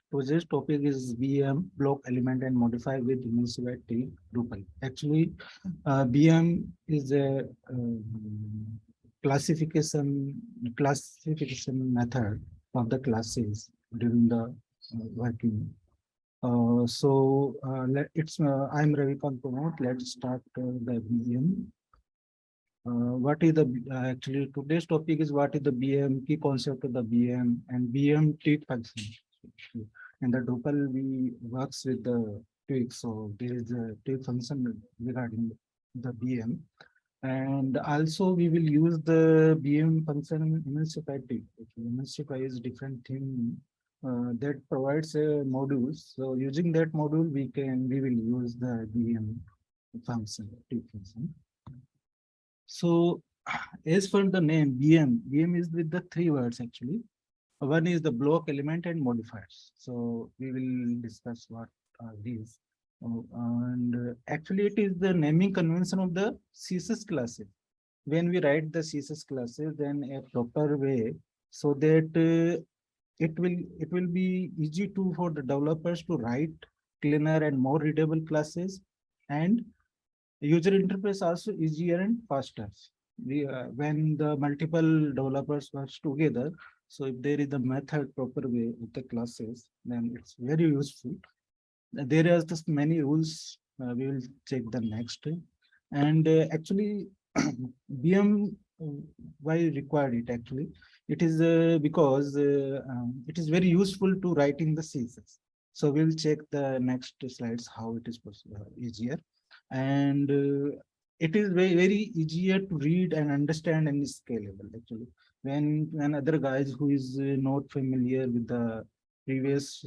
Today's topic is BM block element and modify with Emulsify Twig Drupal. Actually, BM is a classification method of the classes during the working. I'm Ravi Pramod. Let's start the BM. What is the actually today's topic is what is the BM, key concept of the BM and BM twig function. In the Drupal we works with the twig, so there is a twig function regarding the BM, and also we will use the BM function in Emulsify twig. Emulsify is different thing that provides a module. So using that module we will use the BM function, twig function. So as for the name BM is with the three words actually. One is the block element and modifiers. So we will discuss what are these. Actually it is the naming convention of the CSS classes. When we write the CSS classes, then a proper way so that it will be easy to for the developers to write cleaner and more readable classes, and user interface also easier and faster. When the multiple developers work together, so if there is a method proper way with the classes, then it's very useful. There are just many rules. We will check the next. And actually, BM, why required it actually? It is because it is very useful to writing the CSS. So we'll check the next slides how it is possible, easier. And it is very easier to read and understand and scalable actually. When other guys who is not familiar with the previous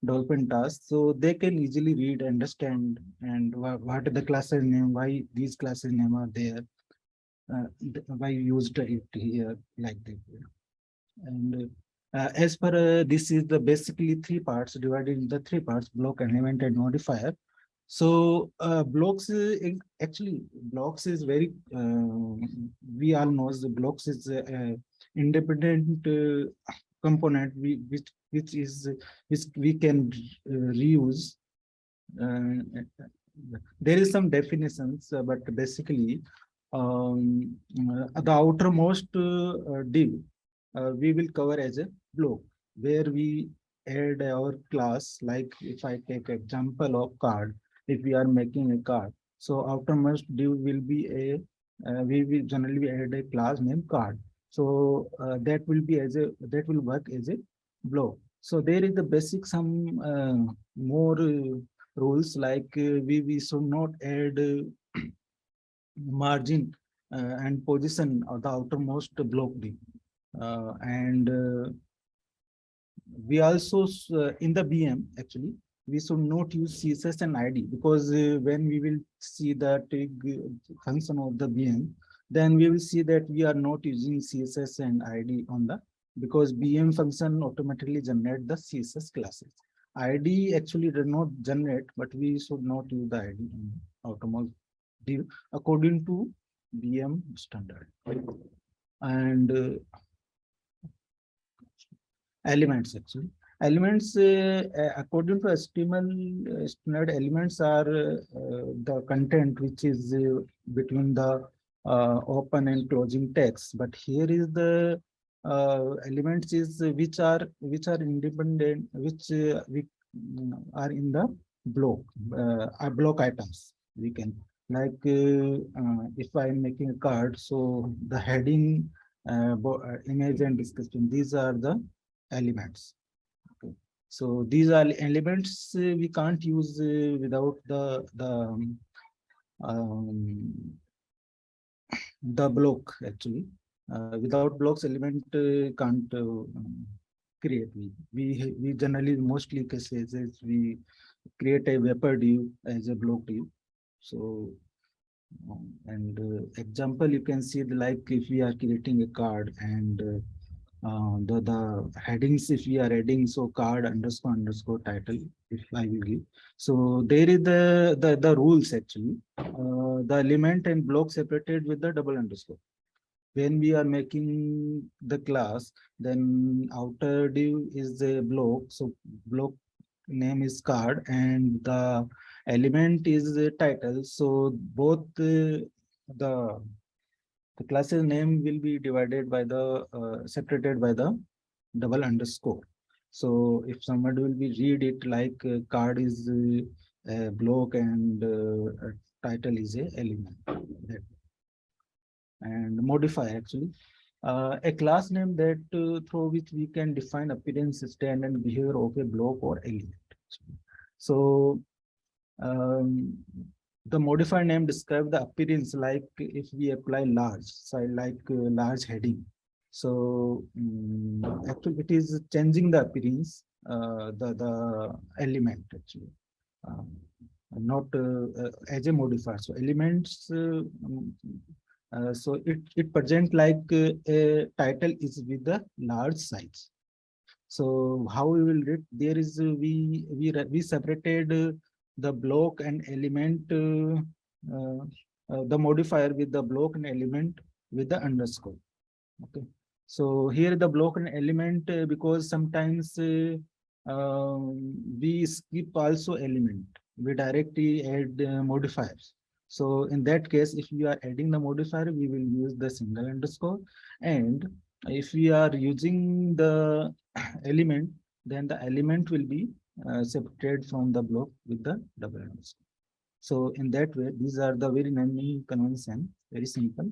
development tasks, so they can easily read, understand, and what are the classes name, why these classes name are there, why used it here like that. And as per this is the basically three parts, divided into three parts: block, element, and modifier. So blocks actually blocks is very we all know the blocks is independent component which we can reuse. There is some definitions, but basically the outermost div we will cover as a block, where we add our class. Like if I take example of card, if we are making a card, so outermost div will be a we will generally add a class named card. So that will be as a that will work as a block. So there is the basic some more rules, like we should not add margin and position of the outermost block div. And we also in the BM actually we should not use CSS and ID, because when we will see the twig function of the BM, then we will see that we are not using CSS and ID on the, because BM function automatically generate the CSS classes. ID actually does not generate, but we should not use the ID in outermost div according to BM standard. And elements actually. Elements, according to HTML standard, elements are the content which is between the open and closing text. But here is the elements is which are independent, which we are in the block block items. We can, like if I am making a card, so the heading, image, and description, these are the elements. Okay. So these are elements we can't use without the block actually. Without blocks, element can't create. We generally mostly cases we create a vapor div as a block div. So and example, you can see the, like if we are creating a card, and the headings, if we are adding, so card _ title, if I will give. So there is the rules actually. The element and block separated with the double underscore. When we are making the class, then outer div is a block, so block name is card and the element is title. So both the class's name will be divided by the separated by the double underscore. So if somebody will be read it like card is a block and title is a element. And modify actually a class name that through which we can define appearance, stand, and behavior of a block or element. So um, the modifier name describe the appearance, like if we apply large, so like large heading. So actually it is changing the appearance, the element actually, um, not as a modifier. So elements, so it present like a title is with the large size. So how we will read? There is we separated the block and element, the modifier with the block and element with the underscore. Okay. So here the block and element because sometimes we skip also element. We directly add modifiers. So in that case, if we are adding the modifier, we will use the single underscore, and if we are using the element, then the element will be separated from the block with the double underscore. So in that way, these are the very naming convention, very simple.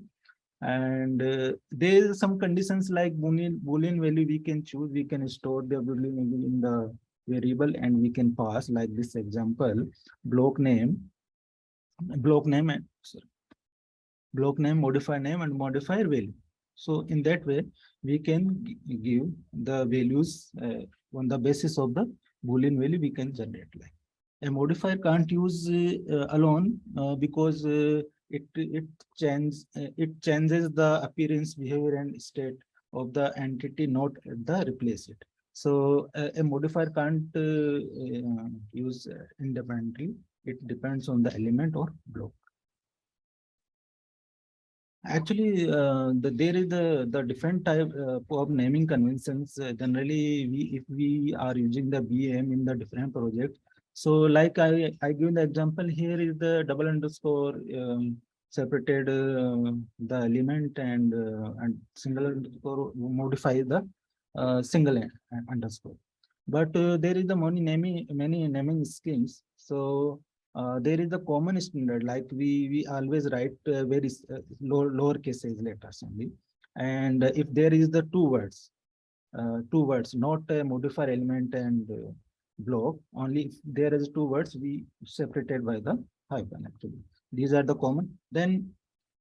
And there is some conditions like Boolean value we can choose. We can store the Boolean value in the variable and we can pass like this example, block name, and sorry, block name, modifier name, and modifier value. So in that way, we can give the values on the basis of the Boolean value we can generate. Like a modifier can't use alone because it changes the appearance, behavior, and state of the entity, not the replace it. So a modifier can't use independently. It depends on the element or block. Actually, there is the different type of naming conventions. Generally, if we are using the BM in the different project, so like I give the example here is the double underscore separated the element and single underscore modify the single underscore. But there is the many naming schemes. So there is a common standard, like we always write very lower cases letters only. And if there is the two words, not a modifier element and block, only if there is two words, we separated by the hyphen actually. These are the common. Then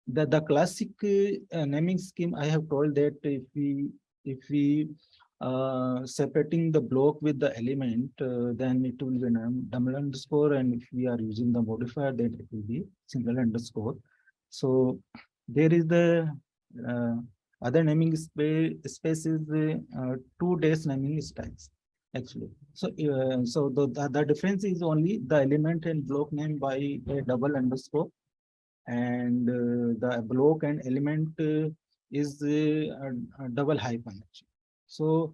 the classic naming scheme I have told that if we separating the block with the element, then it will be double underscore, and if we are using the modifier, then it will be single underscore. So there is the uh, other naming space is the 2 days naming styles actually. So the difference is only the element and block name by a double underscore, and the block and element is a double hyphen actually. So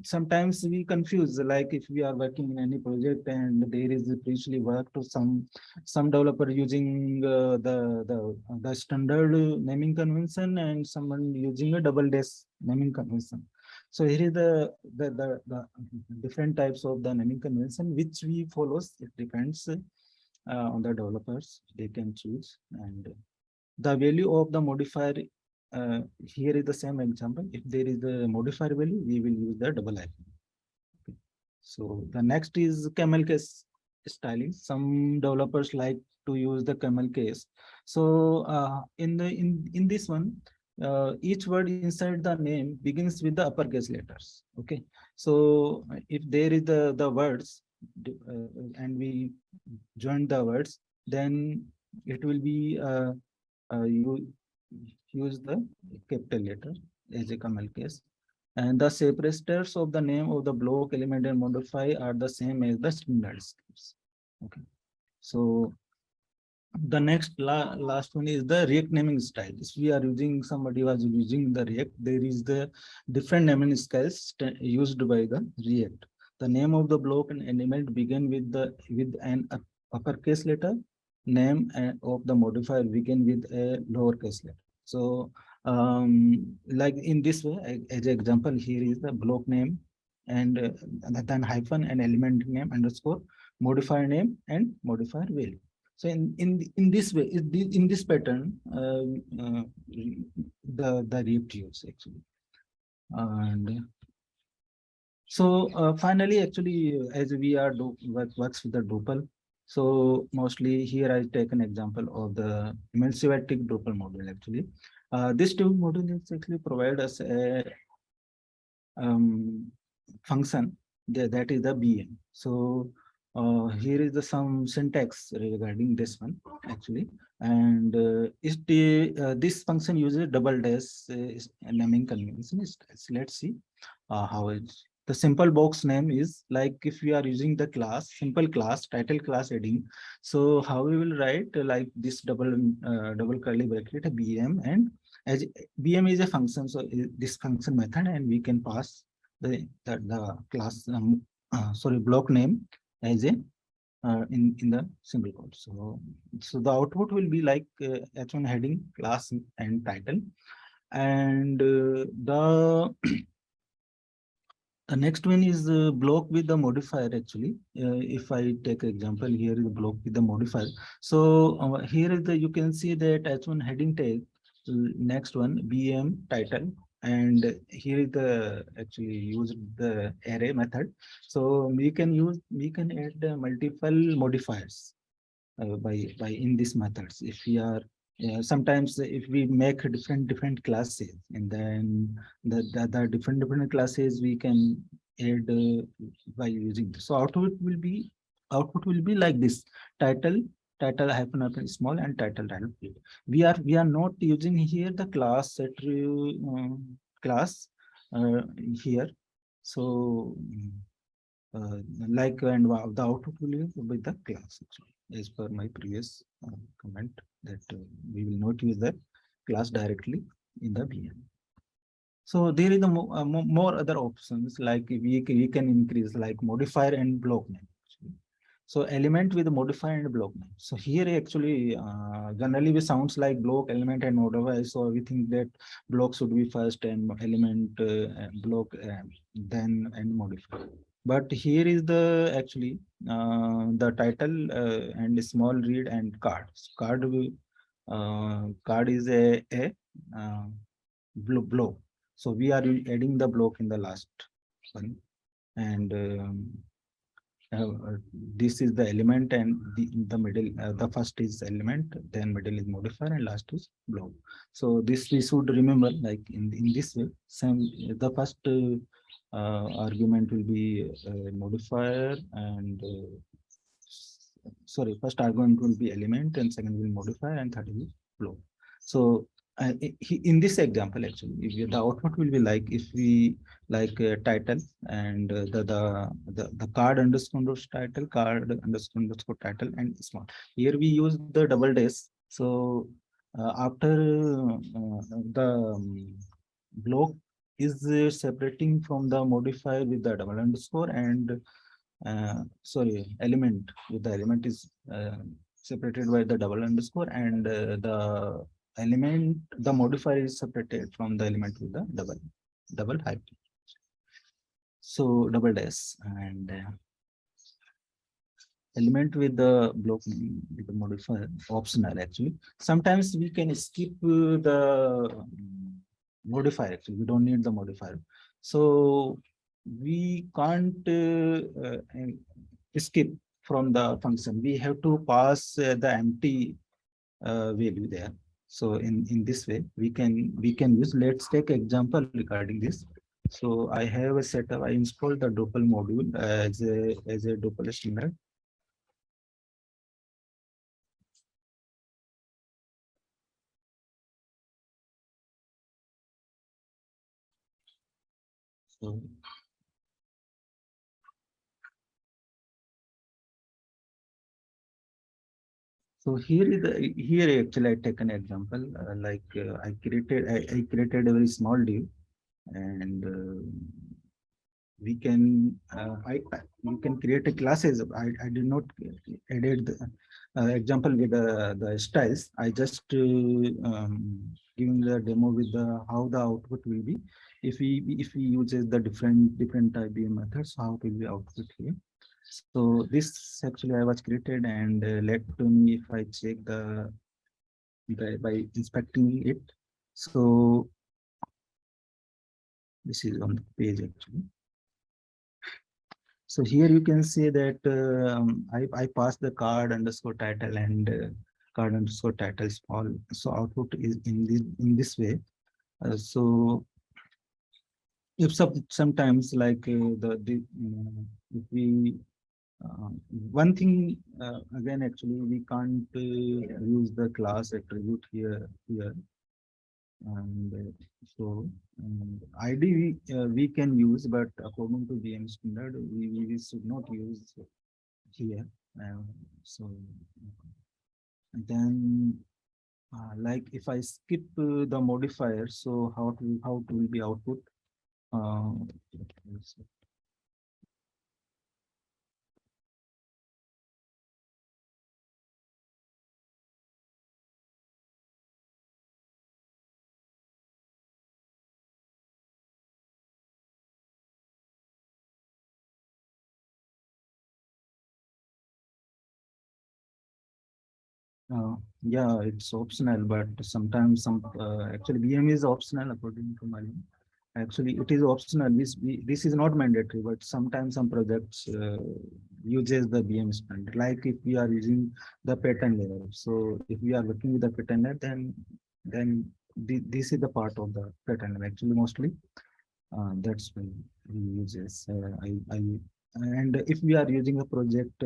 sometimes we confuse, like if we are working in any project and there is previously work to some developer using the standard naming convention and someone using a double dash naming convention. So here is the different types of the naming convention which we follows. It depends on the developers, they can choose. And the value of the modifier, here is the same example. If there is the modifier value, we will use the double hyphen. Okay. So the next is CamelCase styling. Some developers like to use the CamelCase. So in this one, each word inside the name begins with the uppercase letters. Okay. So if there is the words and we join the words, then it will be you use the capital letter as a CamelCase. And the separators of the name of the block, element, and modify are the same as the standard scripts. Okay. So the next last one is the React naming style. If we are using, somebody was using the React, there is the different naming styles used by the React. the name of the block and element begin with an uppercase letter. Name of the modifier begin with a lowercase letter. So like in this way, as an example, here is the block name and then hyphen and element name underscore modifier name and modifier value. So in this way, in this pattern, the React use actually. And so finally, actually, as we are works with the Drupal, so mostly here I take an example of the Emulsify Twig Drupal module. Actually, this Twig module is actually provide us a function that is the BM. So here is the some syntax regarding this one actually, and is the this function uses double dash naming convention. Let's see how it's the simple box name is like if we are using the class simple class title class heading. So how we will write like this double curly bracket BM, and as BM is a function, so this function method, and we can pass the class sorry block name as a in the single quote. So the output will be like H1 heading class and title, and the next one is block with the modifier actually. If I take example, here is the block with the modifier. So here is the you can see that H1 heading tag, next one BM title, and here is the actually use the array method. So we can add multiple modifiers by in these methods. If we are sometimes if we make different classes, and then the different classes we can add by using this. So output will be like this: title hyphen small and title. We are not using here the class set class here. So like and the output will be the class actually, as per my previous comment that we will not use the class directly in the VM. So there is the more other options like we can increase like modifier and block name. So element with modifier and block name. So here actually generally we sounds like block, element and modifier. So we think that block should be first and element block then and modifier. But here is the actually the title and small read and card. Card is a block. So we are adding the block in the last one, and this is the element, and the middle the first is element, then middle is modifier, and last is block. So this we should remember like in this way. Same the first argument will be modifier, and sorry, first argument will be element, and second will modifier, and third will block. So in this example actually the output will be like if we like title and the card underscore title, card underscore title, and small. Here we use the double dash. So after the block is separating from the modifier with the double underscore, and sorry, element with the element is separated by the double underscore, and the element, the modifier is separated from the element with the double hyphen. So double dash, and element with the block name with the modifier optional actually. Sometimes we can skip the modifier actually. We don't need the modifier. So we can't skip from the function. We have to pass the empty value there. So in this way we can use. Let's take example regarding this. So I have a setup. I installed the Drupal module as a Drupal standard. So here actually I take an example like I created a very small div, and we can you can create a classes. I did not edit the example with the styles. I just giving the demo with the how the output will be if we uses the different IBM methods, how it will be output here. So this actually I was created, and let to me if I check the by inspecting it. So this is on the page actually. So here you can see that I passed the card underscore title and card underscore title small. So output is in this way. So if sometimes like if we one thing again actually we can't use the class attribute here and so ID we can use, but according to VM standard we should not use here. So then like if I skip the modifier, so how to will be output. Uh, yeah, it's optional, but sometimes actually VM is optional according to my. Actually, it is optional. This is not mandatory, but sometimes some projects uses the VM standard. Like if we are using the pattern layer, so if we are working with the pattern layer, then this is the part of the pattern layer. Actually, mostly that's why we use this. And if we are using a project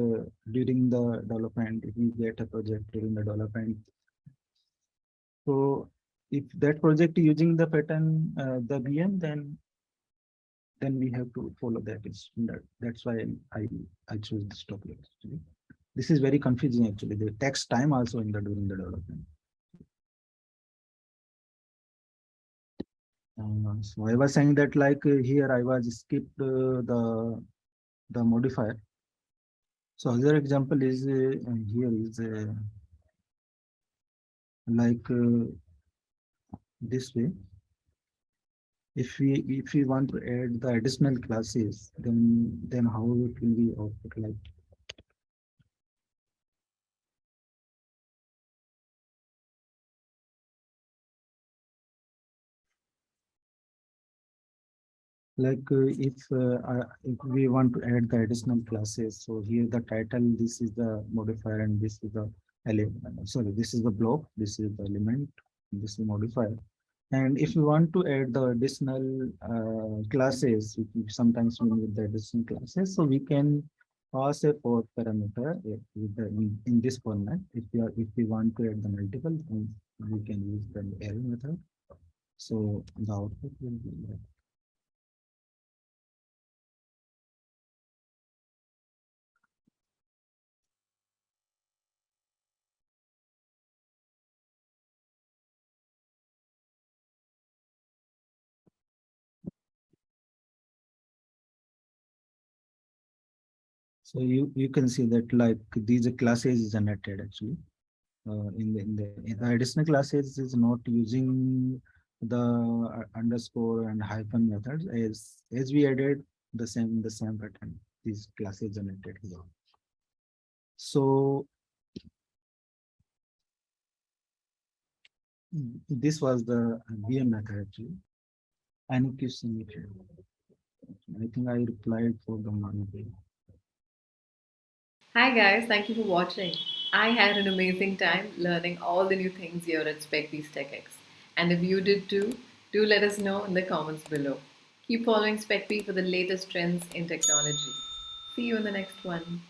during the development, if we get a project during the development, so if that project is using the pattern, the VM, then we have to follow that standard. That's why I choose this topic actually. This is very confusing actually. It takes time also in the during the development. So I was saying that like here I was skipped the modifier. So other example is here is like this way. If we want to add the additional classes, then how it will be output like. Like if we want to add the additional classes, so here the title, this is the modifier, and this is the element. Sorry, this is the block, this is the element, this is modifier. And if you want to add the additional classes, sometimes we need the additional classes, so we can pass a fourth parameter in this format. If we want to add the multiple, then we can use the array method. So the output will be like. So you can see that like these classes generated actually in the additional classes is not using the underscore and hyphen methods as we added the same pattern. These classes generated here. So this was the VM method actually. Any question? I think I replied for the Monday. Hi guys, thank you for watching. I had an amazing time learning all the new things here at SpecBees TechX. And if you did too, do let us know in the comments below. Keep following SpecBee for the latest trends in technology. See you in the next one.